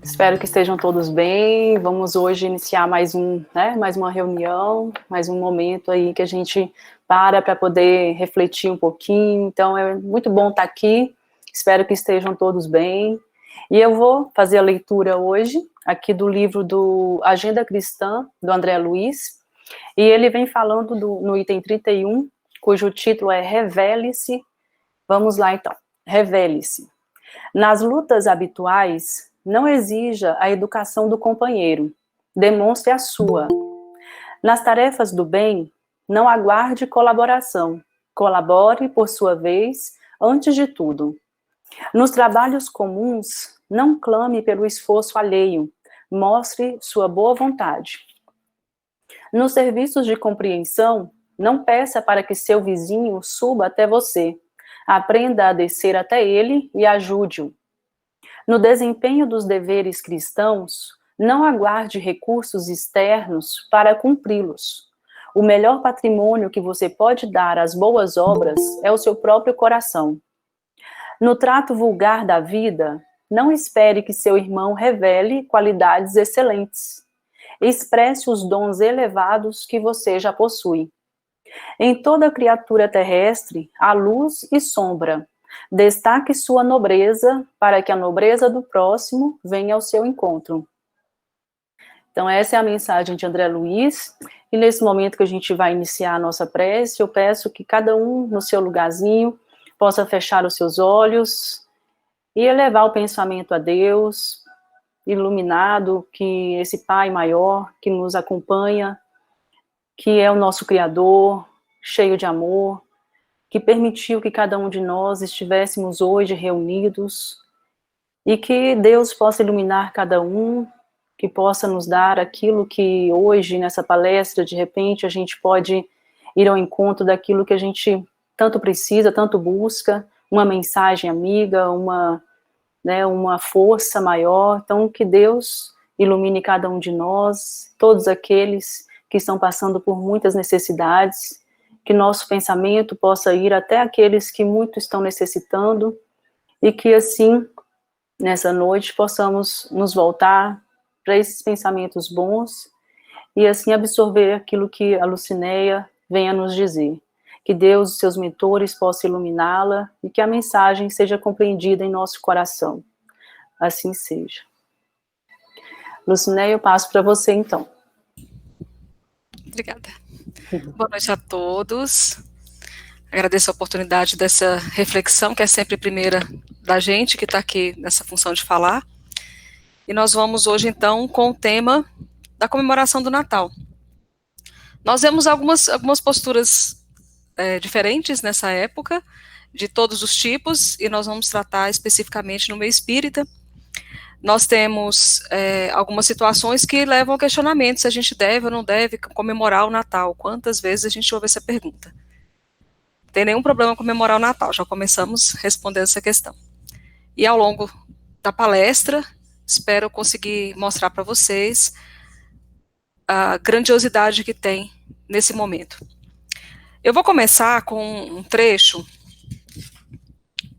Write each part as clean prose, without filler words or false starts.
Espero que estejam todos bem. Vamos hoje iniciar mais uma reunião, mais um momento aí que a gente para poder refletir um pouquinho. Então é muito bom estar aqui. Espero que estejam todos bem. E eu vou fazer a leitura hoje aqui do livro do Agenda Cristã, do André Luiz. E ele vem falando no item 31, cujo título é Revele-se. Vamos lá então. Revele-se. Nas lutas habituais, não exija a educação do companheiro, demonstre a sua. Nas tarefas do bem, não aguarde colaboração, colabore, por sua vez, antes de tudo. Nos trabalhos comuns, não clame pelo esforço alheio, mostre sua boa vontade. Nos serviços de compreensão, não peça para que seu vizinho suba até você. Aprenda a descer até ele e ajude-o. No desempenho dos deveres cristãos, não aguarde recursos externos para cumpri-los. O melhor patrimônio que você pode dar às boas obras é o seu próprio coração. No trato vulgar da vida, não espere que seu irmão revele qualidades excelentes. Expresse os dons elevados que você já possui. Em toda criatura terrestre, há luz e sombra. Destaque sua nobreza, para que a nobreza do próximo venha ao seu encontro. Então, essa é a mensagem de André Luiz. E nesse momento que a gente vai iniciar a nossa prece, eu peço que cada um, no seu lugarzinho, possa fechar os seus olhos e elevar o pensamento a Deus, iluminado, que esse Pai maior que nos acompanha, que é o nosso Criador, cheio de amor, que permitiu que cada um de nós estivéssemos hoje reunidos, e que Deus possa iluminar cada um, que possa nos dar aquilo que hoje, nessa palestra, de repente, a gente pode ir ao encontro daquilo que a gente tanto precisa, tanto busca, uma mensagem amiga, uma força maior. Então, que Deus ilumine cada um de nós, todos aqueles que estão passando por muitas necessidades, que nosso pensamento possa ir até aqueles que muito estão necessitando, e que assim, nessa noite, possamos nos voltar para esses pensamentos bons, e assim absorver aquilo que a Lucinéia vem a nos dizer. Que Deus e seus mentores possam iluminá-la, e que a mensagem seja compreendida em nosso coração. Assim seja. Lucinéia, eu passo para você então. Obrigada. Boa noite a todos. Agradeço a oportunidade dessa reflexão, que é sempre a primeira da gente que está aqui nessa função de falar. E nós vamos hoje, então, com o tema da comemoração do Natal. Nós vemos algumas posturas diferentes nessa época, de todos os tipos, e nós vamos tratar especificamente no meio espírita. Nós temos algumas situações que levam ao questionamento se a gente deve ou não deve comemorar o Natal. Quantas vezes a gente ouve essa pergunta? Não tem nenhum problema comemorar o Natal, já começamos respondendo essa questão. E ao longo da palestra, espero conseguir mostrar para vocês a grandiosidade que tem nesse momento. Eu vou começar com um trecho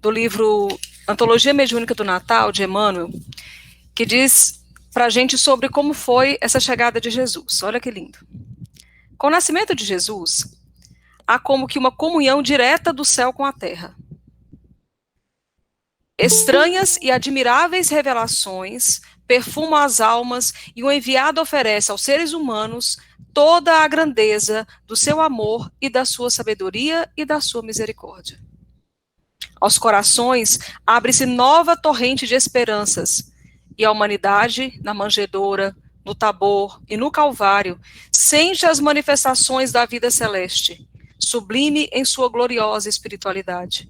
do livro Antologia Mediúnica do Natal, de Emmanuel, que diz para a gente sobre como foi essa chegada de Jesus. Olha que lindo. Com o nascimento de Jesus, há como que uma comunhão direta do céu com a terra. Estranhas e admiráveis revelações perfumam as almas, e o enviado oferece aos seres humanos toda a grandeza do seu amor e da sua sabedoria e da sua misericórdia. Aos corações abre-se nova torrente de esperanças, e a humanidade, na manjedoura, no Tabor e no Calvário, sente as manifestações da vida celeste, sublime em sua gloriosa espiritualidade.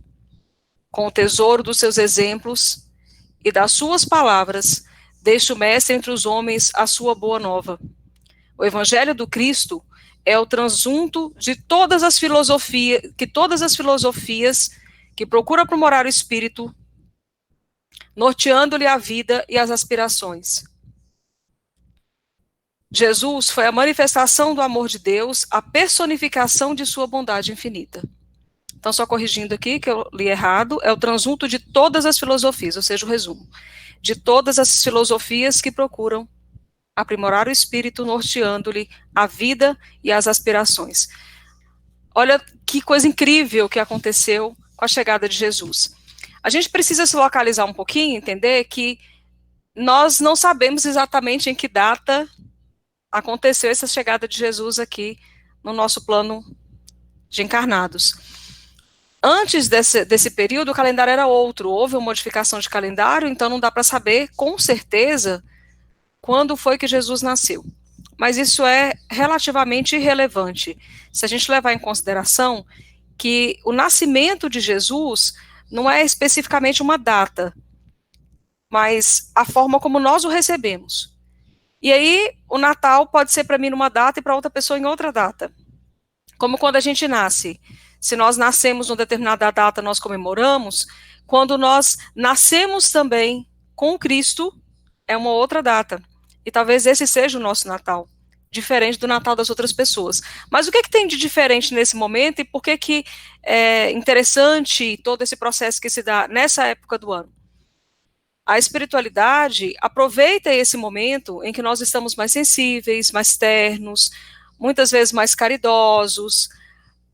Com o tesouro dos seus exemplos e das suas palavras, deixa o Mestre entre os homens a sua boa nova. O Evangelho do Cristo é o transunto de todas as filosofias que procuram aprimorar o espírito, norteando-lhe a vida e as aspirações. Jesus foi a manifestação do amor de Deus, a personificação de sua bondade infinita. Então, só corrigindo aqui, que eu li errado, é o transunto de todas as filosofias, ou seja, o resumo, de todas as filosofias que procuram aprimorar o espírito, norteando-lhe a vida e as aspirações. Olha que coisa incrível que aconteceu com a chegada de Jesus. A gente precisa se localizar um pouquinho, entender que nós não sabemos exatamente em que data aconteceu essa chegada de Jesus aqui no nosso plano de encarnados. Antes desse período, o calendário era outro, houve uma modificação de calendário, então não dá para saber com certeza quando foi que Jesus nasceu. Mas isso é relativamente irrelevante, se a gente levar em consideração que o nascimento de Jesus não é especificamente uma data, mas a forma como nós o recebemos. E aí, o Natal pode ser para mim numa data e para outra pessoa em outra data. Como quando a gente nasce. Se nós nascemos numa determinada data, nós comemoramos. Quando nós nascemos também com Cristo, é uma outra data. E talvez esse seja o nosso Natal, diferente do Natal das outras pessoas. Mas o que tem de diferente nesse momento e por que é interessante todo esse processo que se dá nessa época do ano? A espiritualidade aproveita esse momento em que nós estamos mais sensíveis, mais ternos, muitas vezes mais caridosos,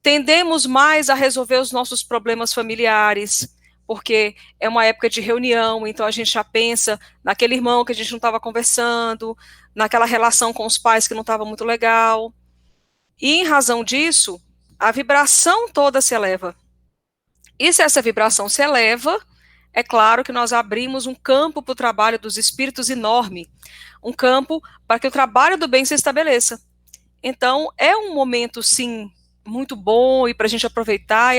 tendemos mais a resolver os nossos problemas familiares, porque é uma época de reunião, então a gente já pensa naquele irmão que a gente não estava conversando, naquela relação com os pais que não estava muito legal. E em razão disso, a vibração toda se eleva. E se essa vibração se eleva, é claro que nós abrimos um campo para o trabalho dos espíritos enorme, um campo para que o trabalho do bem se estabeleça. Então, é um momento, sim, muito bom e para a gente aproveitar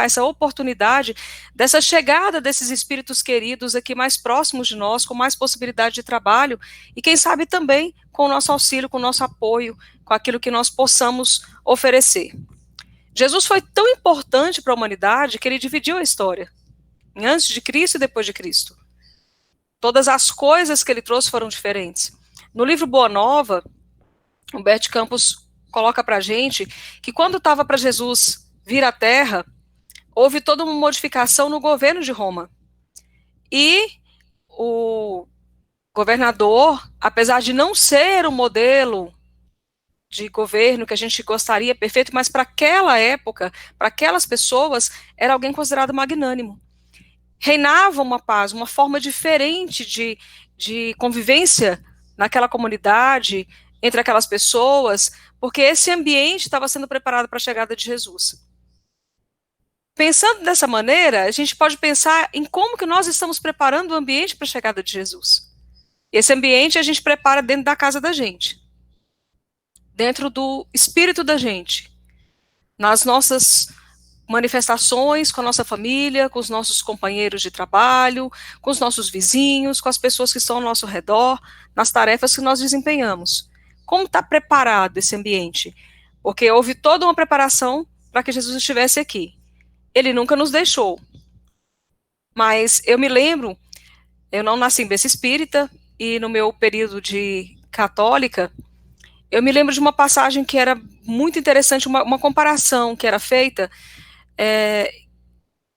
essa oportunidade dessa chegada desses espíritos queridos aqui mais próximos de nós, com mais possibilidade de trabalho e quem sabe também com o nosso auxílio, com o nosso apoio, com aquilo que nós possamos oferecer. Jesus foi tão importante para a humanidade que ele dividiu a história, em antes de Cristo e depois de Cristo. Todas as coisas que ele trouxe foram diferentes. No livro Boa Nova, Humberto Campos coloca para a gente que quando estava para Jesus vir à Terra, houve toda uma modificação no governo de Roma. E o governador, apesar de não ser o modelo de governo que a gente gostaria perfeito, mas para aquela época, para aquelas pessoas, era alguém considerado magnânimo. Reinava uma paz, uma forma diferente de convivência naquela comunidade, entre aquelas pessoas, porque esse ambiente estava sendo preparado para a chegada de Jesus. Pensando dessa maneira, a gente pode pensar em como que nós estamos preparando o ambiente para a chegada de Jesus. Esse ambiente a gente prepara dentro da casa da gente, dentro do espírito da gente, nas nossas manifestações com a nossa família, com os nossos companheiros de trabalho, com os nossos vizinhos, com as pessoas que estão ao nosso redor, nas tarefas que nós desempenhamos. Como está preparado esse ambiente? Porque houve toda uma preparação para que Jesus estivesse aqui. Ele nunca nos deixou. Mas eu me lembro, eu não nasci em berço espírita, e no meu período de católica, eu me lembro de uma passagem que era muito interessante, uma comparação que era feita,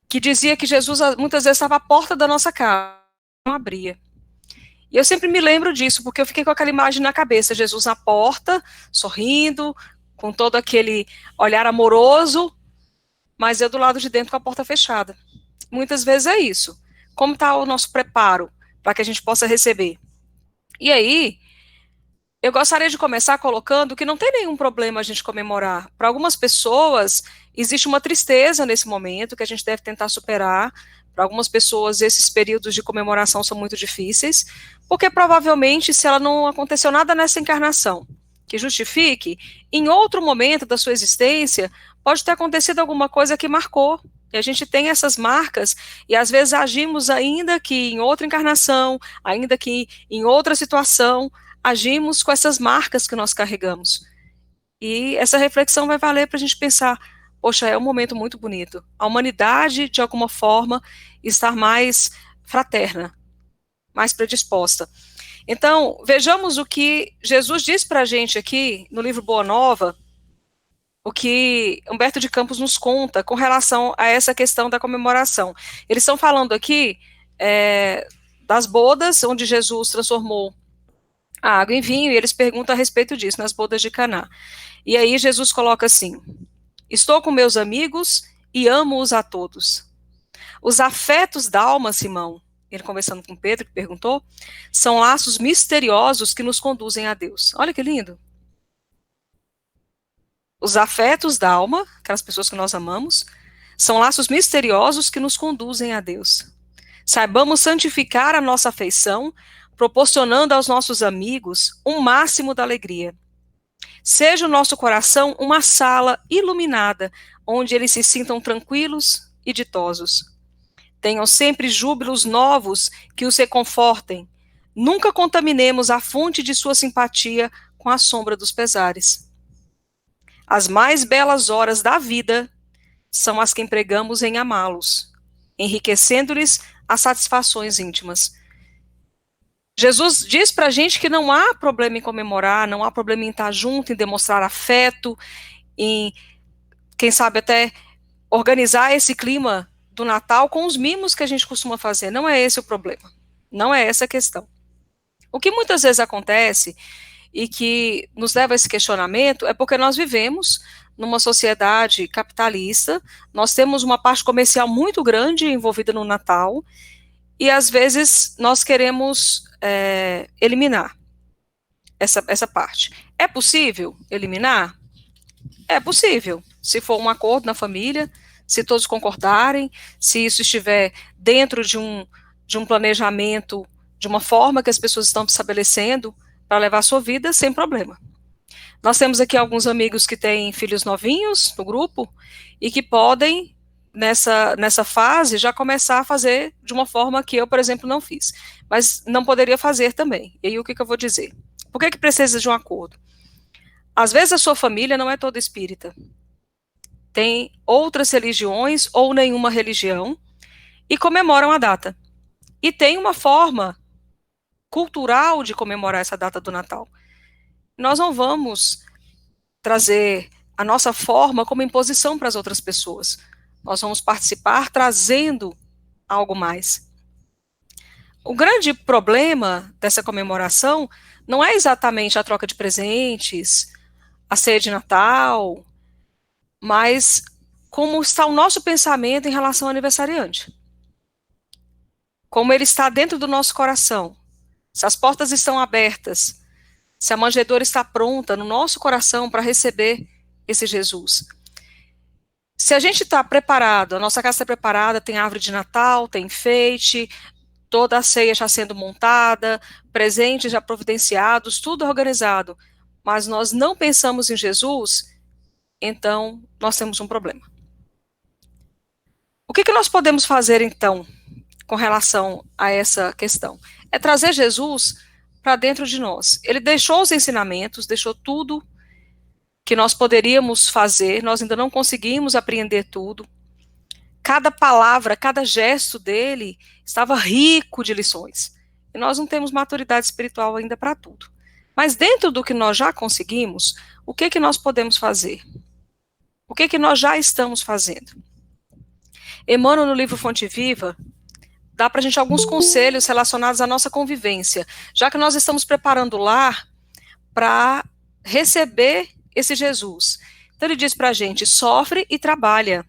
que dizia que Jesus muitas vezes estava à porta da nossa casa, não abria. E eu sempre me lembro disso, porque eu fiquei com aquela imagem na cabeça, Jesus na porta, sorrindo, com todo aquele olhar amoroso, mas eu do lado de dentro com a porta fechada. Muitas vezes é isso. Como está o nosso preparo para que a gente possa receber? E aí, eu gostaria de começar colocando que não tem nenhum problema a gente comemorar. Para algumas pessoas, existe uma tristeza nesse momento que a gente deve tentar superar. Para algumas pessoas, esses períodos de comemoração são muito difíceis, porque provavelmente, se ela não aconteceu nada nessa encarnação que justifique, em outro momento da sua existência, pode ter acontecido alguma coisa que marcou. E a gente tem essas marcas, e às vezes agimos ainda que em outra encarnação, ainda que em outra situação, agimos com essas marcas que nós carregamos. E essa reflexão vai valer para a gente pensar, poxa, é um momento muito bonito. A humanidade, de alguma forma, estar mais fraterna, mais predisposta. Então, vejamos o que Jesus diz para a gente aqui, no livro Boa Nova, o que Humberto de Campos nos conta com relação a essa questão da comemoração. Eles estão falando aqui das bodas, onde Jesus transformou a água em vinho, e eles perguntam a respeito disso, nas bodas de Caná. E aí Jesus coloca assim: estou com meus amigos e amo-os a todos. Os afetos da alma, Simão, ele conversando com Pedro, que perguntou, são laços misteriosos que nos conduzem a Deus. Olha que lindo. Os afetos da alma, aquelas pessoas que nós amamos, são laços misteriosos que nos conduzem a Deus. Saibamos santificar a nossa afeição, proporcionando aos nossos amigos um máximo da alegria. Seja o nosso coração uma sala iluminada, onde eles se sintam tranquilos e ditosos. Tenham sempre júbilos novos que os reconfortem. Nunca contaminemos a fonte de sua simpatia com a sombra dos pesares. As mais belas horas da vida são as que empregamos em amá-los, enriquecendo-lhes as satisfações íntimas. Jesus diz para a gente que não há problema em comemorar, não há problema em estar junto, em demonstrar afeto, em, quem sabe, até organizar esse clima do Natal com os mimos que a gente costuma fazer. Não é esse o problema. Não é essa a questão. O que muitas vezes acontece e que nos leva a esse questionamento é porque nós vivemos numa sociedade capitalista, nós temos uma parte comercial muito grande envolvida no Natal, e às vezes nós queremos eliminar essa parte. É possível eliminar? É possível, se for um acordo na família, se todos concordarem, se isso estiver dentro de um planejamento, de uma forma que as pessoas estão estabelecendo para levar a sua vida, sem problema. Nós temos aqui alguns amigos que têm filhos novinhos no grupo e que podem, nessa fase, já começar a fazer de uma forma que eu, por exemplo, não fiz. Mas não poderia fazer também. E aí o que eu vou dizer? Por que precisa de um acordo? Às vezes a sua família não é toda espírita. Tem outras religiões ou nenhuma religião e comemoram a data. E tem uma forma cultural de comemorar essa data do Natal. Nós não vamos trazer a nossa forma como imposição para as outras pessoas. Nós vamos participar trazendo algo mais. O grande problema dessa comemoração não é exatamente a troca de presentes, a ceia de Natal, mas como está o nosso pensamento em relação ao aniversariante. Como ele está dentro do nosso coração. Se as portas estão abertas, se a manjedoura está pronta no nosso coração para receber esse Jesus. Se a gente está preparado, a nossa casa está preparada, tem árvore de Natal, tem enfeite, toda a ceia já sendo montada, presentes já providenciados, tudo organizado, mas nós não pensamos em Jesus, então nós temos um problema. O que nós podemos fazer, então, com relação a essa questão? É trazer Jesus para dentro de nós. Ele deixou os ensinamentos, deixou tudo que nós poderíamos fazer, nós ainda não conseguimos apreender tudo. Cada palavra, cada gesto dele estava rico de lições. E nós não temos maturidade espiritual ainda para tudo. Mas dentro do que nós já conseguimos, o que nós podemos fazer? O que nós já estamos fazendo? Emmanuel, no livro Fonte Viva, dá para a gente alguns conselhos relacionados à nossa convivência, já que nós estamos preparando o lar para receber esse Jesus. Então ele diz para a gente: sofre e trabalha,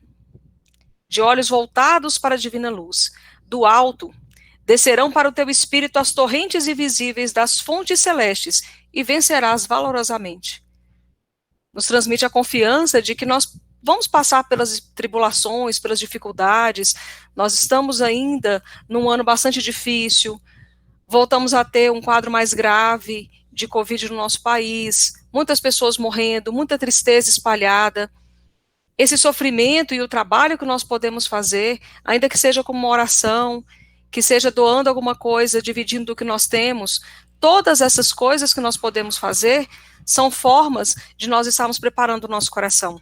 de olhos voltados para a divina luz. Do alto, descerão para o teu espírito as torrentes invisíveis das fontes celestes e vencerás valorosamente. Nos transmite a confiança de que nós vamos passar pelas tribulações, pelas dificuldades. Nós estamos ainda num ano bastante difícil, voltamos a ter um quadro mais grave de Covid no nosso país, muitas pessoas morrendo, muita tristeza espalhada. Esse sofrimento e o trabalho que nós podemos fazer, ainda que seja como uma oração, que seja doando alguma coisa, dividindo do que nós temos, todas essas coisas que nós podemos fazer são formas de nós estarmos preparando o nosso coração.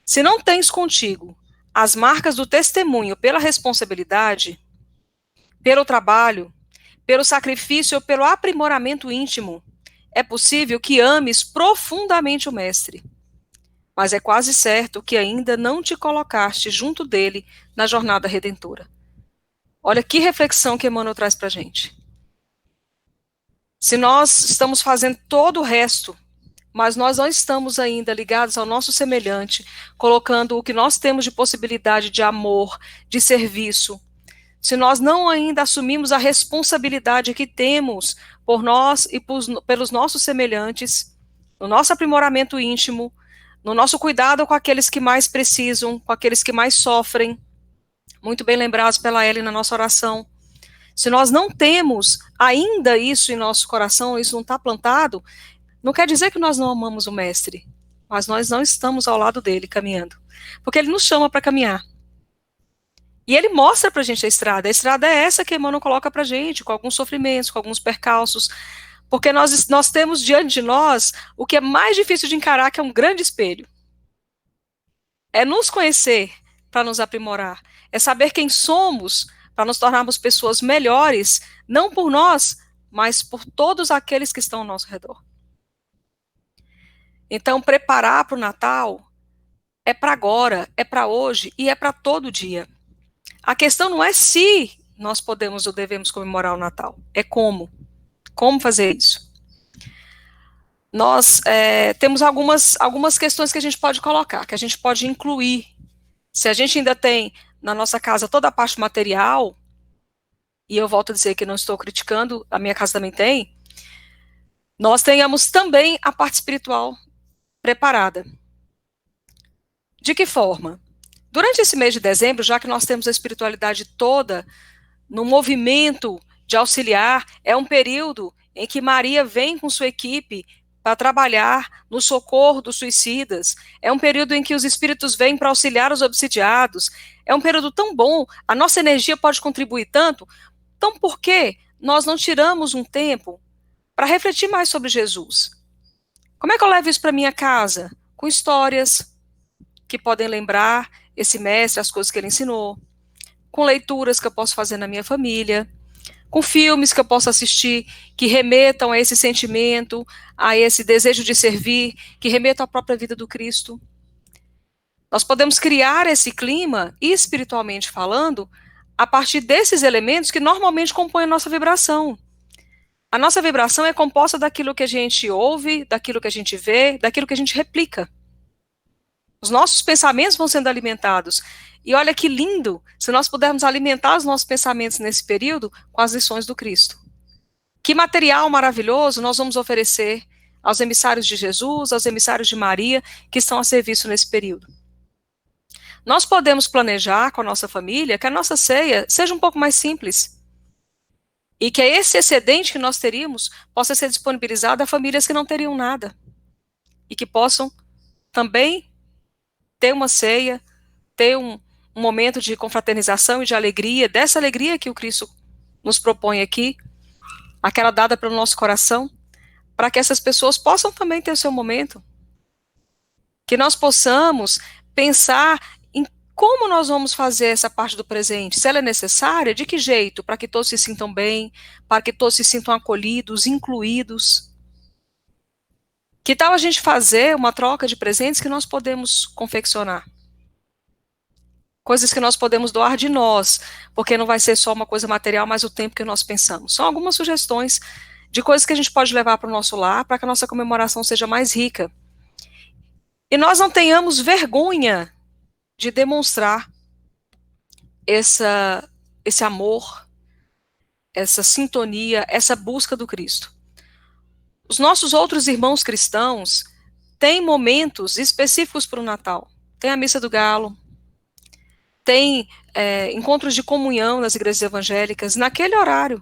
Se não tens contigo as marcas do testemunho pela responsabilidade, pelo trabalho, pelo sacrifício ou pelo aprimoramento íntimo, é possível que ames profundamente o Mestre. mas é quase certo que ainda não te colocaste junto dele na jornada redentora. Olha que reflexão que Emmanuel traz para a gente. Se nós estamos fazendo todo o resto, mas nós não estamos ainda ligados ao nosso semelhante, colocando o que nós temos de possibilidade de amor, de serviço, se nós não ainda assumimos a responsabilidade que temos por nós e pelos nossos semelhantes, no nosso aprimoramento íntimo, no nosso cuidado com aqueles que mais precisam, com aqueles que mais sofrem, muito bem lembrados pela Ellen na nossa oração. Se nós não temos ainda isso em nosso coração, isso não está plantado, não quer dizer que nós não amamos o Mestre, mas nós não estamos ao lado dele caminhando, porque ele nos chama para caminhar. E ele mostra pra gente a estrada. A estrada é essa que Emmanuel coloca pra gente, com alguns sofrimentos, com alguns percalços, porque nós temos diante de nós o que é mais difícil de encarar, que é um grande espelho. É nos conhecer para nos aprimorar. É saber quem somos para nos tornarmos pessoas melhores, não por nós, mas por todos aqueles que estão ao nosso redor. Então, preparar para o Natal é para agora, é para hoje e é para todo dia. A questão não é se nós podemos ou devemos comemorar o Natal, é como. Como fazer isso? Nós temos algumas questões que a gente pode colocar, que a gente pode incluir. Se a gente ainda tem na nossa casa toda a parte material, e eu volto a dizer que não estou criticando, a minha casa também tem, nós tenhamos também a parte espiritual preparada. De que forma? Durante esse mês de dezembro, já que nós temos a espiritualidade toda no movimento de auxiliar, é um período em que Maria vem com sua equipe para trabalhar no socorro dos suicidas, é um período em que os espíritos vêm para auxiliar os obsidiados, é um período tão bom, a nossa energia pode contribuir tanto, então por que nós não tiramos um tempo para refletir mais sobre Jesus? Como é que eu levo isso para minha casa? Com histórias que podem lembrar esse mestre, as coisas que ele ensinou, com leituras que eu posso fazer na minha família, com filmes que eu posso assistir que remetam a esse sentimento, a esse desejo de servir, que remetam à própria vida do Cristo. Nós podemos criar esse clima, espiritualmente falando, a partir desses elementos que normalmente compõem a nossa vibração. A nossa vibração é composta daquilo que a gente ouve, daquilo que a gente vê, daquilo que a gente replica. Os nossos pensamentos vão sendo alimentados. E olha que lindo se nós pudermos alimentar os nossos pensamentos nesse período com as lições do Cristo. Que material maravilhoso nós vamos oferecer aos emissários de Jesus, aos emissários de Maria, que estão a serviço nesse período. Nós podemos planejar com a nossa família que a nossa ceia seja um pouco mais simples. E que esse excedente que nós teríamos possa ser disponibilizado a famílias que não teriam nada. E que possam também ter uma ceia, ter um momento de confraternização e de alegria, dessa alegria que o Cristo nos propõe aqui, aquela dada pelo nosso coração, para que essas pessoas possam também ter o seu momento. Que nós possamos pensar em como nós vamos fazer essa parte do presente, se ela é necessária, de que jeito, para que todos se sintam bem, para que todos se sintam acolhidos, incluídos. Que tal a gente fazer uma troca de presentes que nós podemos confeccionar? Coisas que nós podemos doar de nós, porque não vai ser só uma coisa material, mas o tempo que nós pensamos. São algumas sugestões de coisas que a gente pode levar para o nosso lar, para que a nossa comemoração seja mais rica. E nós não tenhamos vergonha de demonstrar esse amor, essa sintonia, essa busca do Cristo. Os nossos outros irmãos cristãos têm momentos específicos para o Natal. Tem a Missa do Galo, tem encontros de comunhão nas igrejas evangélicas, naquele horário,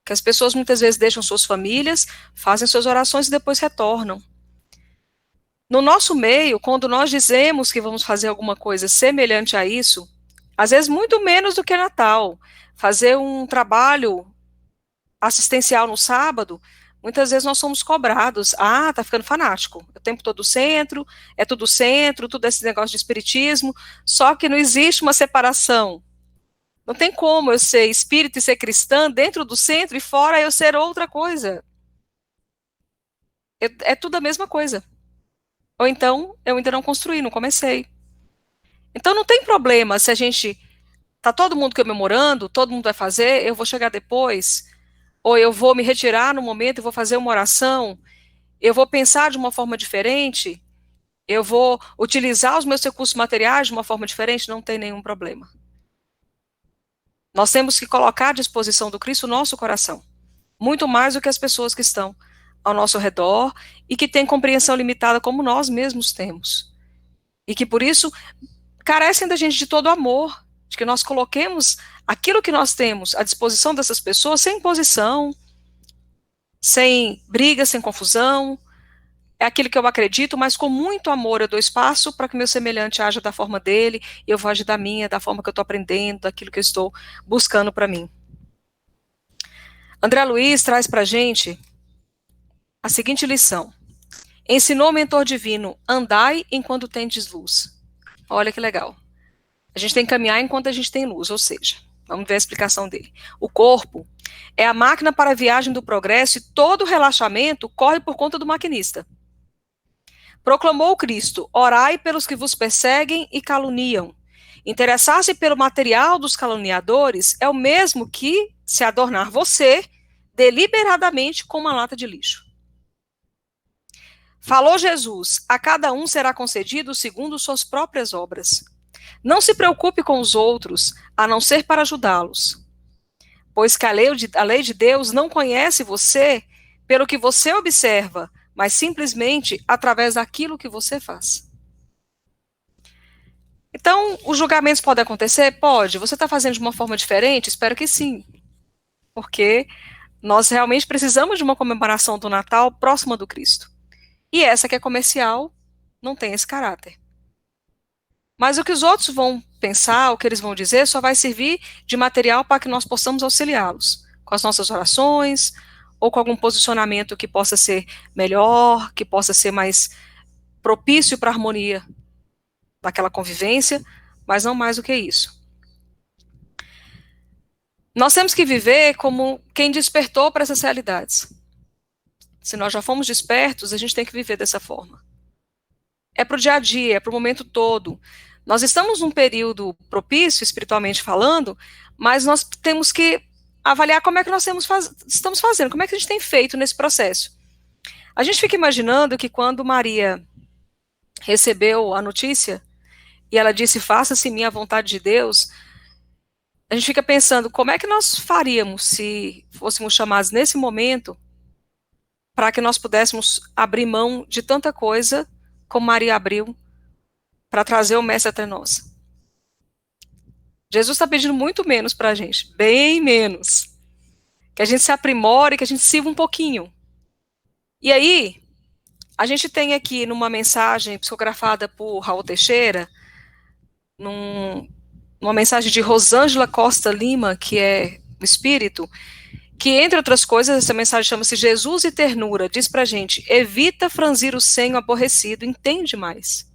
que as pessoas muitas vezes deixam suas famílias, fazem suas orações e depois retornam. No nosso meio, quando nós dizemos que vamos fazer alguma coisa semelhante a isso, às vezes muito menos do que Natal, fazer um trabalho assistencial no sábado, muitas vezes nós somos cobrados. Ah, tá ficando fanático. O tempo todo centro, é tudo centro, tudo esse negócio de espiritismo. Só que não existe uma separação. Não tem como eu ser espírita e ser cristã dentro do centro e fora eu ser outra coisa. É tudo a mesma coisa. Ou então, eu ainda não construí, não comecei. Então, não tem problema se a gente tá todo mundo comemorando, todo mundo vai fazer, eu vou chegar depois, ou eu vou me retirar no momento e vou fazer uma oração, eu vou pensar de uma forma diferente, eu vou utilizar os meus recursos materiais de uma forma diferente, não tem nenhum problema. Nós temos que colocar à disposição do Cristo o nosso coração, muito mais do que as pessoas que estão ao nosso redor e que têm compreensão limitada como nós mesmos temos. E que por isso carecem da gente de todo amor, de que nós coloquemos aquilo que nós temos à disposição dessas pessoas sem imposição, sem briga, sem confusão. É aquilo que eu acredito, mas com muito amor eu dou espaço para que meu semelhante haja da forma dele, e eu vou agir da minha, da forma que eu estou aprendendo, daquilo que eu estou buscando para mim. André Luiz traz para a gente a seguinte lição. Ensinou o mentor divino, andai enquanto tendes luz. Olha que legal. A gente tem que caminhar enquanto a gente tem luz, ou seja, vamos ver a explicação dele. O corpo é a máquina para a viagem do progresso e todo o relaxamento corre por conta do maquinista. Proclamou Cristo, orai pelos que vos perseguem e caluniam. Interessar-se pelo material dos caluniadores é o mesmo que se adornar você deliberadamente com uma lata de lixo. Falou Jesus, a cada um será concedido segundo suas próprias obras. Não se preocupe com os outros, a não ser para ajudá-los. Pois que a lei de Deus não conhece você pelo que você observa, mas simplesmente através daquilo que você faz. Então, os julgamentos podem acontecer? Pode. Você está fazendo de uma forma diferente? Espero que sim. Porque nós realmente precisamos de uma comemoração do Natal próxima do Cristo. E essa que é comercial não tem esse caráter. Mas o que os outros vão pensar, o que eles vão dizer, só vai servir de material para que nós possamos auxiliá-los com as nossas orações, ou com algum posicionamento que possa ser melhor, que possa ser mais propício para a harmonia daquela convivência, mas não mais do que isso. Nós temos que viver como quem despertou para essas realidades. Se nós já fomos despertos, a gente tem que viver dessa forma. É para o dia a dia, é para o momento todo. Nós estamos num período propício, espiritualmente falando, mas nós temos que avaliar como é que nós estamos fazendo, como é que a gente tem feito nesse processo. A gente fica imaginando que quando Maria recebeu a notícia e ela disse, faça-se minha vontade de Deus, a gente fica pensando, como é que nós faríamos se fôssemos chamados nesse momento para que nós pudéssemos abrir mão de tanta coisa como Maria abriu para trazer o Mestre até nós. Jesus está pedindo muito menos para a gente, bem menos. Que a gente se aprimore, que a gente sirva um pouquinho. E aí, a gente tem aqui numa mensagem psicografada por Raul Teixeira, numa mensagem de Rosângela Costa Lima, que é o Espírito, que, entre outras coisas, essa mensagem chama-se Jesus e Ternura, diz pra gente, evita franzir o senho aborrecido, entende mais.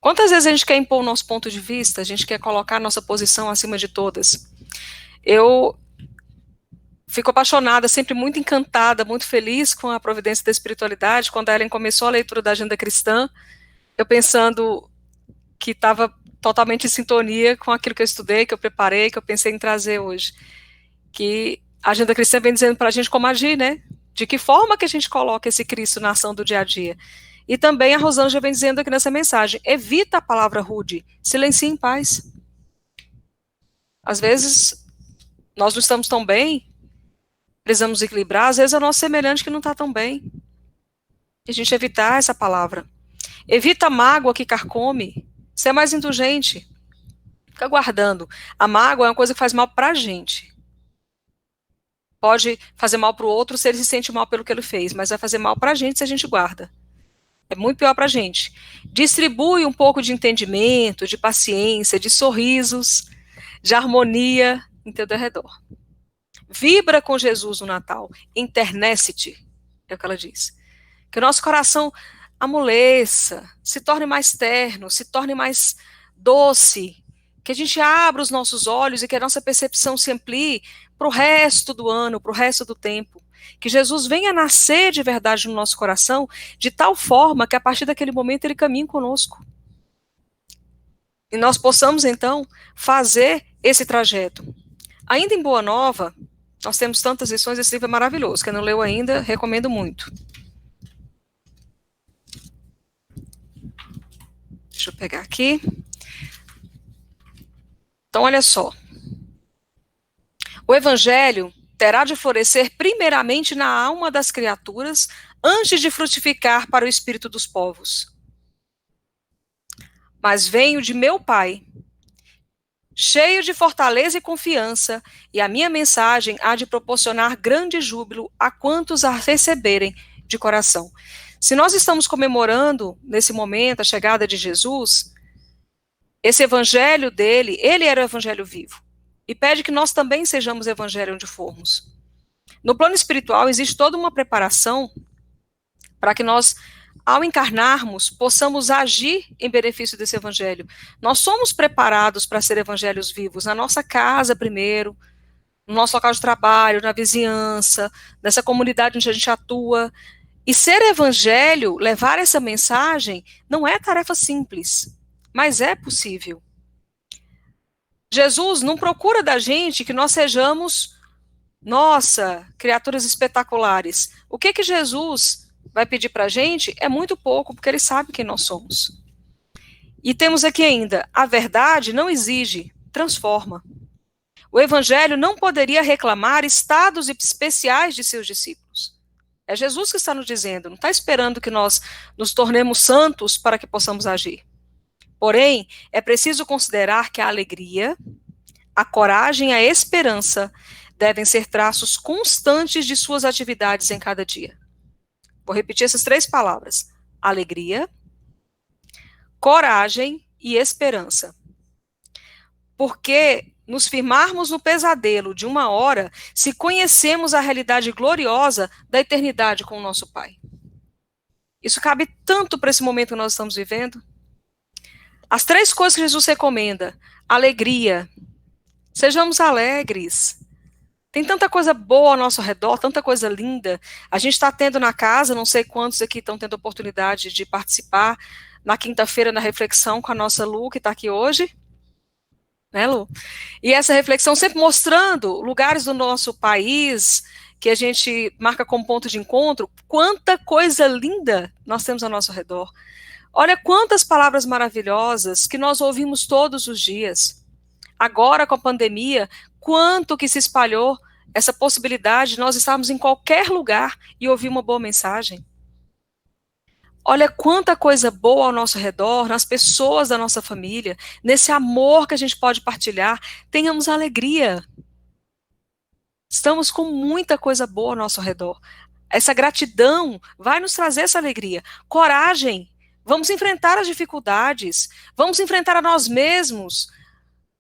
Quantas vezes a gente quer impor o nosso ponto de vista, a gente quer colocar a nossa posição acima de todas? Eu fico apaixonada, sempre muito encantada, muito feliz com a providência da espiritualidade, quando a Ellen começou a leitura da Agenda Cristã, eu pensando que estava totalmente em sintonia com aquilo que eu estudei, que eu preparei, que eu pensei em trazer hoje. Que a Agenda Cristã vem dizendo para a gente como agir, né? De que forma que a gente coloca esse Cristo na ação do dia a dia. E também a Rosângela vem dizendo aqui nessa mensagem, evita a palavra rude, silencie em paz. Às vezes, nós não estamos tão bem, precisamos equilibrar, às vezes é o nosso semelhante que não está tão bem. E a gente evitar essa palavra. Evita a mágoa que carcome, ser mais indulgente. Fica guardando. A mágoa é uma coisa que faz mal para a gente. Pode fazer mal para o outro se ele se sente mal pelo que ele fez, mas vai fazer mal para a gente se a gente guarda. É muito pior para a gente. Distribui um pouco de entendimento, de paciência, de sorrisos, de harmonia em teu redor. Vibra com Jesus no Natal. Internece-te, é o que ela diz. Que o nosso coração amoleça, se torne mais terno, se torne mais doce. que a gente abra os nossos olhos e que a nossa percepção se amplie para o resto do ano, para o resto do tempo. Que Jesus venha nascer de verdade no nosso coração, de tal forma que a partir daquele momento ele caminhe conosco. E nós possamos, então, fazer esse trajeto. Ainda em Boa Nova, nós temos tantas lições, esse livro é maravilhoso. Quem não leu ainda, recomendo muito. Deixa eu pegar aqui. Então, olha só. O Evangelho terá de florescer primeiramente na alma das criaturas, antes de frutificar para o espírito dos povos. Mas venho de meu Pai, cheio de fortaleza e confiança, e a minha mensagem há de proporcionar grande júbilo a quantos a receberem de coração. Se nós estamos comemorando, nesse momento, a chegada de Jesus, esse evangelho dele, ele era o evangelho vivo, e pede que nós também sejamos evangelho onde formos. No plano espiritual, existe toda uma preparação para que nós, ao encarnarmos, possamos agir em benefício desse evangelho. Nós somos preparados para ser evangelhos vivos, na nossa casa primeiro, no nosso local de trabalho, na vizinhança, nessa comunidade onde a gente atua. E ser evangelho, levar essa mensagem, não é tarefa simples, mas é possível. Jesus não procura da gente que nós sejamos, nossa, criaturas espetaculares. O que Jesus vai pedir para a gente é muito pouco, porque ele sabe quem nós somos. E temos aqui ainda, a verdade não exige, transforma. O evangelho não poderia reclamar estados especiais de seus discípulos. É Jesus que está nos dizendo, não está esperando que nós nos tornemos santos para que possamos agir. Porém, é preciso considerar que a alegria, a coragem e a esperança devem ser traços constantes de suas atividades em cada dia. Vou repetir essas 3 palavras: alegria, coragem e esperança. Porque nos firmarmos no pesadelo de uma hora, se conhecemos a realidade gloriosa da eternidade com o nosso Pai. Isso cabe tanto para esse momento que nós estamos vivendo. As 3 coisas que Jesus recomenda: alegria, sejamos alegres. Tem tanta coisa boa ao nosso redor, tanta coisa linda. A gente está tendo na casa, não sei quantos aqui estão tendo a oportunidade de participar na quinta-feira na reflexão com a nossa Lu, que está aqui hoje. Né, Lu? E essa reflexão sempre mostrando lugares do nosso país que a gente marca como ponto de encontro, quanta coisa linda nós temos ao nosso redor. Olha quantas palavras maravilhosas que nós ouvimos todos os dias. Agora, com a pandemia, quanto que se espalhou essa possibilidade de nós estarmos em qualquer lugar e ouvir uma boa mensagem. Olha quanta coisa boa ao nosso redor, nas pessoas da nossa família, nesse amor que a gente pode partilhar. Tenhamos alegria. Estamos com muita coisa boa ao nosso redor. Essa gratidão vai nos trazer essa alegria. Coragem. Vamos enfrentar as dificuldades. Vamos enfrentar a nós mesmos.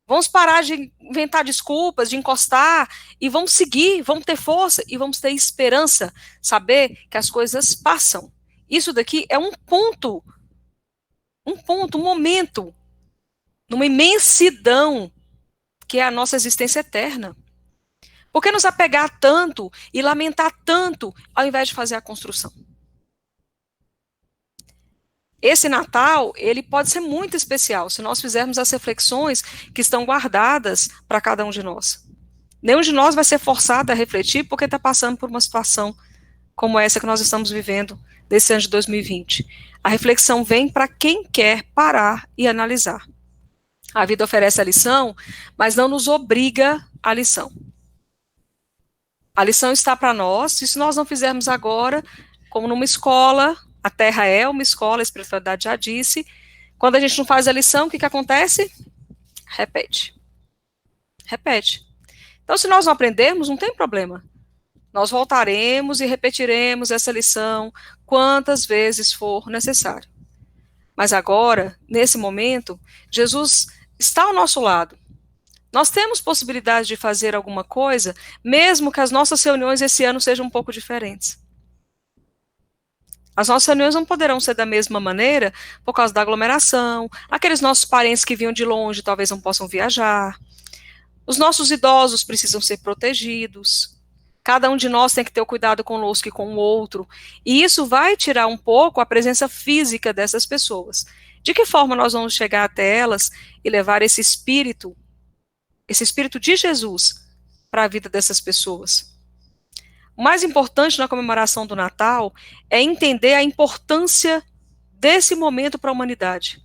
Vamos parar de inventar desculpas, de encostar, e vamos seguir, vamos ter força e vamos ter esperança. Saber que as coisas passam. Isso daqui é um ponto, um momento, numa imensidão, que é a nossa existência eterna. Por que nos apegar tanto e lamentar tanto, ao invés de fazer a construção? Esse Natal, ele pode ser muito especial, se nós fizermos as reflexões que estão guardadas para cada um de nós. Nenhum de nós vai ser forçado a refletir porque está passando por uma situação como essa que nós estamos vivendo desse ano de 2020. A reflexão vem para quem quer parar e analisar. A vida oferece a lição, mas não nos obriga à lição. A lição está para nós, e se nós não fizermos agora, como numa escola, a Terra é uma escola, a espiritualidade já disse, quando a gente não faz a lição, o que acontece? Repete. Repete. Então, se nós não aprendermos, não tem problema. Nós voltaremos e repetiremos essa lição quantas vezes for necessário. Mas agora, nesse momento, Jesus está ao nosso lado. Nós temos possibilidade de fazer alguma coisa, mesmo que as nossas reuniões esse ano sejam um pouco diferentes. As nossas reuniões não poderão ser da mesma maneira por causa da aglomeração, aqueles nossos parentes que vinham de longe talvez não possam viajar, os nossos idosos precisam ser protegidos, cada um de nós tem que ter o cuidado conosco e com o outro, e isso vai tirar um pouco a presença física dessas pessoas. De que forma nós vamos chegar até elas e levar esse espírito de Jesus para a vida dessas pessoas? O mais importante na comemoração do Natal é entender a importância desse momento para a humanidade.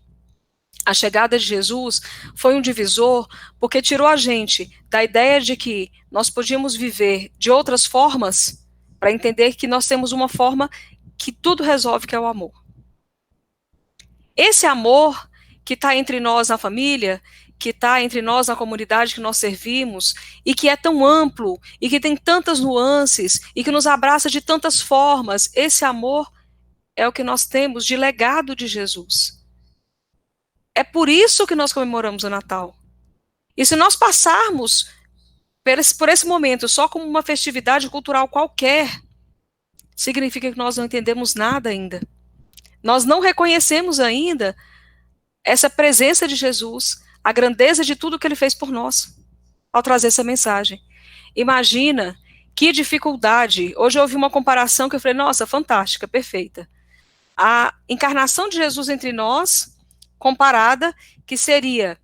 A chegada de Jesus foi um divisor porque tirou a gente da ideia de que nós podíamos viver de outras formas para entender que nós temos uma forma que tudo resolve, que é o amor. Esse amor que está entre nós na família, que está entre nós na comunidade que nós servimos, e que é tão amplo, e que tem tantas nuances, e que nos abraça de tantas formas, esse amor é o que nós temos de legado de Jesus. É por isso que nós comemoramos o Natal. E se nós passarmos por esse momento só como uma festividade cultural qualquer, significa que nós não entendemos nada ainda. Nós não reconhecemos ainda essa presença de Jesus, a grandeza de tudo que ele fez por nós, ao trazer essa mensagem. Imagina que dificuldade. Hoje eu ouvi uma comparação que eu falei, nossa, fantástica, perfeita. A encarnação de Jesus entre nós, comparada, que seria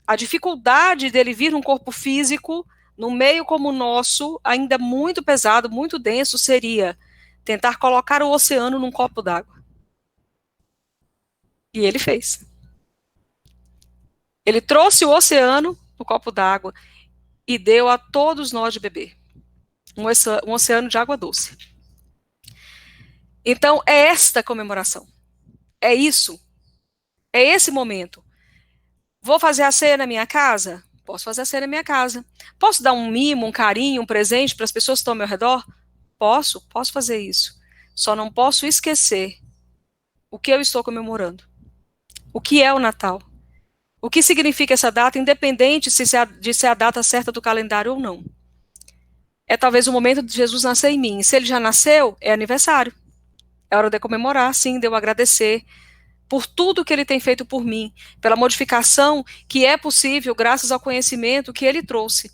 a dificuldade dele vir num corpo físico, num meio como o nosso, ainda muito pesado, muito denso, seria tentar colocar o oceano num copo d'água. E ele fez. Ele trouxe o oceano no copo d'água e deu a todos nós de beber. Um oceano de água doce. Então, é esta comemoração. É isso. É esse momento. Vou fazer a ceia na minha casa? Posso fazer a ceia na minha casa. Posso dar um mimo, um carinho, um presente para as pessoas que estão ao meu redor? Posso fazer isso. Só não posso esquecer o que eu estou comemorando. O que é o Natal? O que significa essa data, independente de ser a data certa do calendário ou não. É talvez o momento de Jesus nascer em mim. Se ele já nasceu, é aniversário. É hora de comemorar, sim, de eu agradecer por tudo que ele tem feito por mim, pela modificação que é possível graças ao conhecimento que ele trouxe,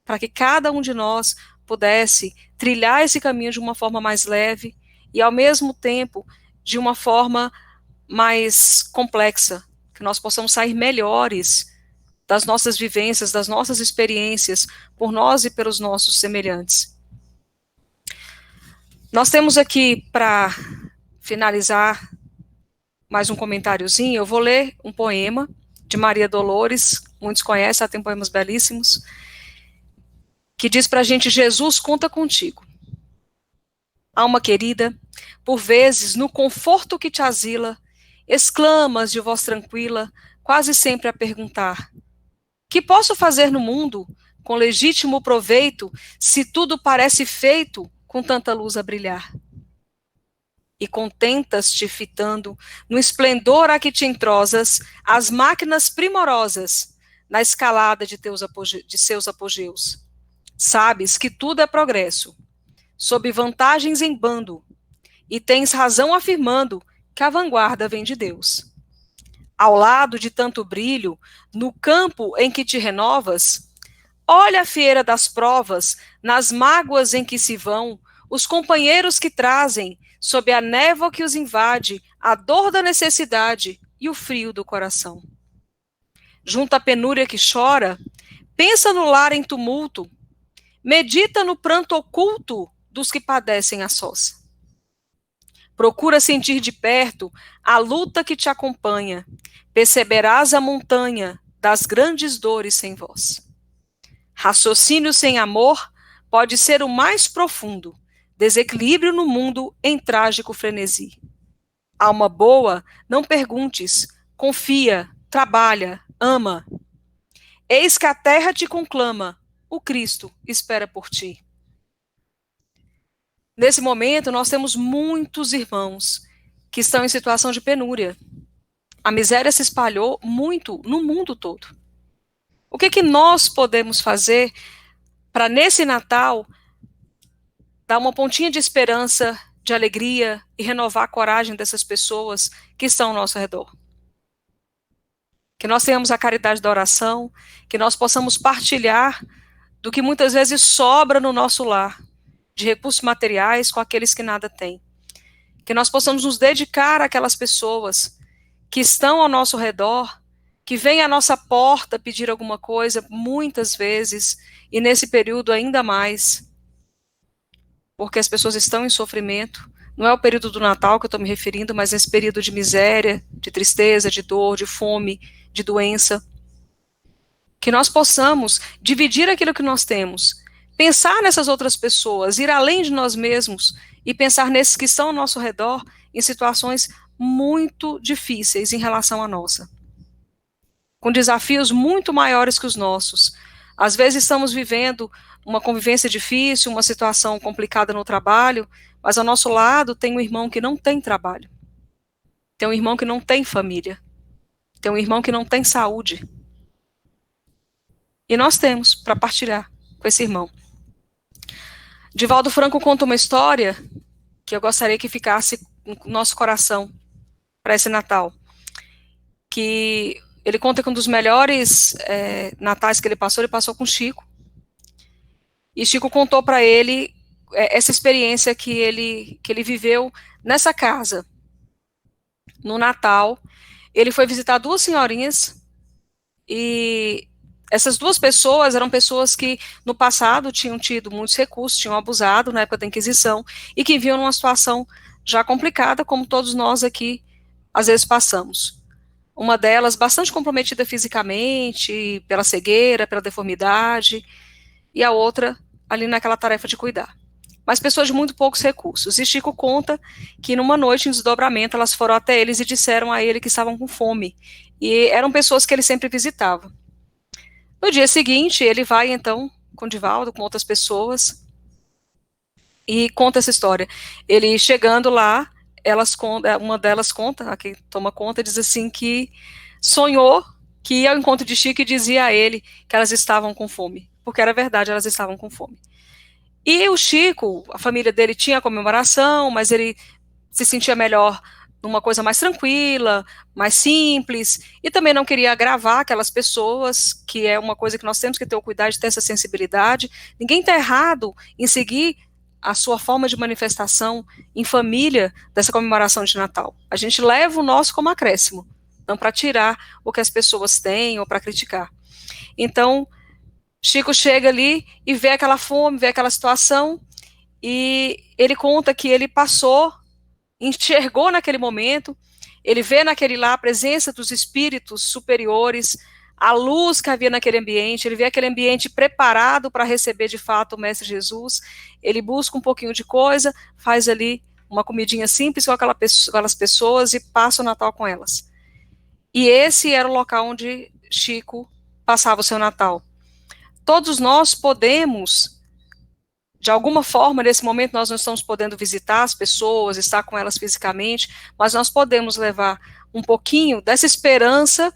para que cada um de nós pudesse trilhar esse caminho de uma forma mais leve e, ao mesmo tempo, de uma forma mais complexa, que nós possamos sair melhores das nossas vivências, das nossas experiências, por nós e pelos nossos semelhantes. Nós temos aqui, para finalizar, mais um comentáriozinho. Eu vou ler um poema de Maria Dolores, muitos conhecem, ela tem poemas belíssimos, que diz pra gente: Jesus conta contigo. Alma querida, por vezes, no conforto que te asila, exclamas de voz tranquila, quase sempre a perguntar: que posso fazer no mundo com legítimo proveito, se tudo parece feito com tanta luz a brilhar? E contentas-te fitando, no esplendor a que te entrosas, as máquinas primorosas, na escalada de seus apogeus. Sabes que tudo é progresso, sob vantagens em bando, e tens razão afirmando que a vanguarda vem de Deus. Ao lado de tanto brilho, no campo em que te renovas, olha a feira das provas, nas mágoas em que se vão, os companheiros que trazem, sob a névoa que os invade, a dor da necessidade e o frio do coração. Junto à penúria que chora, pensa no lar em tumulto, medita no pranto oculto dos que padecem a sós. Procura sentir de perto a luta que te acompanha, perceberás a montanha das grandes dores sem voz. Raciocínio sem amor pode ser o mais profundo, desequilíbrio no mundo em trágico frenesi. Alma boa, não perguntes, confia, trabalha, ama. Eis que a terra te conclama, o Cristo espera por ti. Nesse momento, nós temos muitos irmãos que estão em situação de penúria. A miséria se espalhou muito no mundo todo. O que nós podemos fazer para, nesse Natal, dar uma pontinha de esperança de alegria e renovar a coragem dessas pessoas que estão ao nosso redor. Que nós tenhamos a caridade da oração, que nós possamos partilhar do que muitas vezes sobra no nosso lar, de recursos materiais com aqueles que nada têm. Que nós possamos nos dedicar àquelas pessoas que estão ao nosso redor, que vêm à nossa porta pedir alguma coisa, muitas vezes, e nesse período ainda mais, porque as pessoas estão em sofrimento. Não é o período do Natal que eu estou me referindo, mas esse período de miséria, de tristeza, de dor, de fome, de doença. Que nós possamos dividir aquilo que nós temos, pensar nessas outras pessoas, ir além de nós mesmos e pensar nesses que estão ao nosso redor em situações muito difíceis em relação à nossa, com desafios muito maiores que os nossos. Às vezes estamos vivendo uma convivência difícil, uma situação complicada no trabalho, mas ao nosso lado tem um irmão que não tem trabalho, tem um irmão que não tem família, tem um irmão que não tem saúde. E nós temos para partilhar com esse irmão. Divaldo Franco conta uma história que eu gostaria que ficasse no nosso coração para esse Natal. Que ele conta que um dos melhores natais que ele passou com Chico. E Chico contou para ele essa experiência que ele viveu nessa casa. No Natal, ele foi visitar duas senhorinhas e essas duas pessoas eram pessoas que no passado tinham tido muitos recursos, tinham abusado na época da Inquisição e que viviam numa situação já complicada, como todos nós aqui às vezes passamos. Uma delas bastante comprometida fisicamente, pela cegueira, pela deformidade, e a outra ali naquela tarefa de cuidar. Mas pessoas de muito poucos recursos. E Chico conta que numa noite em desdobramento elas foram até eles e disseram a ele que estavam com fome. E eram pessoas que ele sempre visitava. No dia seguinte, ele vai, então, com Divaldo, com outras pessoas, e conta essa história. Ele chegando lá, uma delas conta, a que toma conta, diz assim que sonhou que ia ao encontro de Chico e dizia a ele que elas estavam com fome, porque era verdade, elas estavam com fome. E o Chico, a família dele tinha a comemoração, mas ele se sentia melhor numa coisa mais tranquila, mais simples, e também não queria agravar aquelas pessoas, que é uma coisa que nós temos que ter o cuidado de ter essa sensibilidade. Ninguém está errado em seguir a sua forma de manifestação em família dessa comemoração de Natal. A gente leva o nosso como acréscimo, não para tirar o que as pessoas têm ou para criticar. Então, Chico chega ali e vê aquela fome, vê aquela situação, e ele conta que ele enxergou naquele momento, ele vê naquele lá a presença dos espíritos superiores, a luz que havia naquele ambiente, ele vê aquele ambiente preparado para receber de fato o Mestre Jesus, ele busca um pouquinho de coisa, faz ali uma comidinha simples com aquelas pessoas e passa o Natal com elas. E esse era o local onde Chico passava o seu Natal. Todos nós podemos, de alguma forma, nesse momento nós não estamos podendo visitar as pessoas, estar com elas fisicamente, mas nós podemos levar um pouquinho dessa esperança,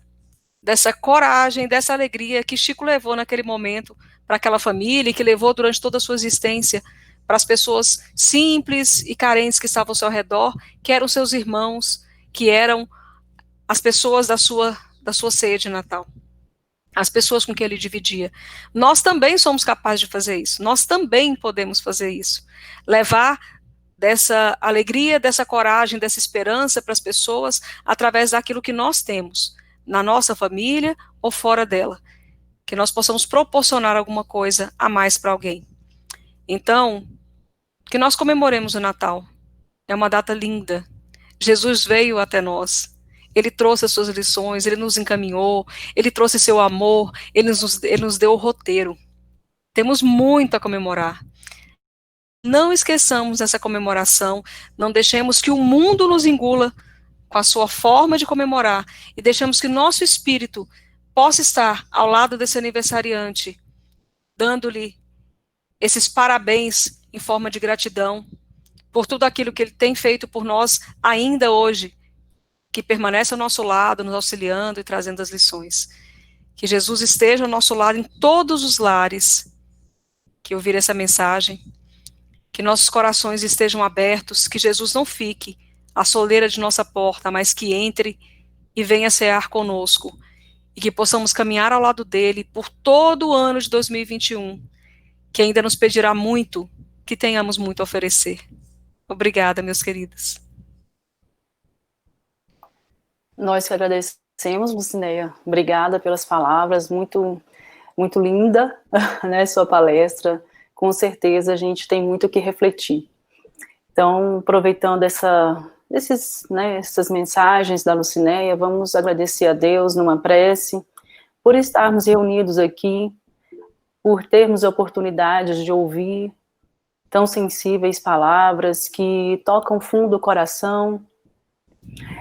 dessa coragem, dessa alegria que Chico levou naquele momento para aquela família e que levou durante toda a sua existência para as pessoas simples e carentes que estavam ao seu redor, que eram seus irmãos, que eram as pessoas da sua ceia de Natal. As pessoas com quem ele dividia. Nós também somos capazes de fazer isso. Nós também podemos fazer isso. Levar dessa alegria, dessa coragem, dessa esperança para as pessoas através daquilo que nós temos, na nossa família ou fora dela. Que nós possamos proporcionar alguma coisa a mais para alguém. Então, que nós comemoremos o Natal. É uma data linda. Jesus veio até nós. Ele trouxe as suas lições, ele nos encaminhou, ele trouxe seu amor, ele nos deu o roteiro. Temos muito a comemorar. Não esqueçamos essa comemoração, não deixemos que o mundo nos engula com a sua forma de comemorar e deixemos que nosso espírito possa estar ao lado desse aniversariante, dando-lhe esses parabéns em forma de gratidão por tudo aquilo que ele tem feito por nós ainda hoje, que permanece ao nosso lado, nos auxiliando e trazendo as lições. Que Jesus esteja ao nosso lado em todos os lares que ouvirem essa mensagem, que nossos corações estejam abertos, que Jesus não fique à soleira de nossa porta, mas que entre e venha cear conosco, e que possamos caminhar ao lado dele por todo o ano de 2021, que ainda nos pedirá muito, que tenhamos muito a oferecer. Obrigada, meus queridos. Nós que agradecemos, Lucinéia. Obrigada pelas palavras, muito, muito linda, né, sua palestra. Com certeza a gente tem muito o que refletir. Então, aproveitando essas mensagens da Lucinéia, vamos agradecer a Deus numa prece, por estarmos reunidos aqui, por termos a oportunidade de ouvir tão sensíveis palavras que tocam fundo o coração,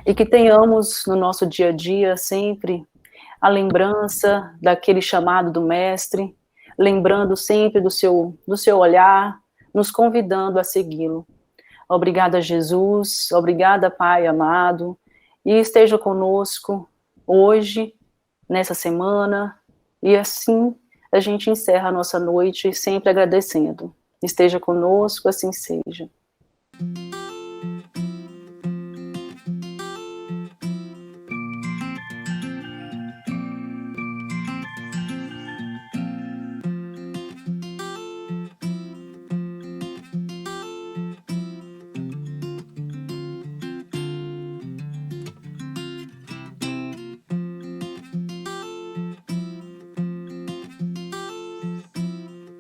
e que tenhamos no nosso dia a dia sempre a lembrança daquele chamado do Mestre, lembrando sempre do seu olhar, nos convidando a segui-lo. Obrigada, Jesus, obrigada, Pai amado, e esteja conosco hoje, nessa semana, e assim a gente encerra a nossa noite sempre agradecendo. Esteja conosco, assim seja.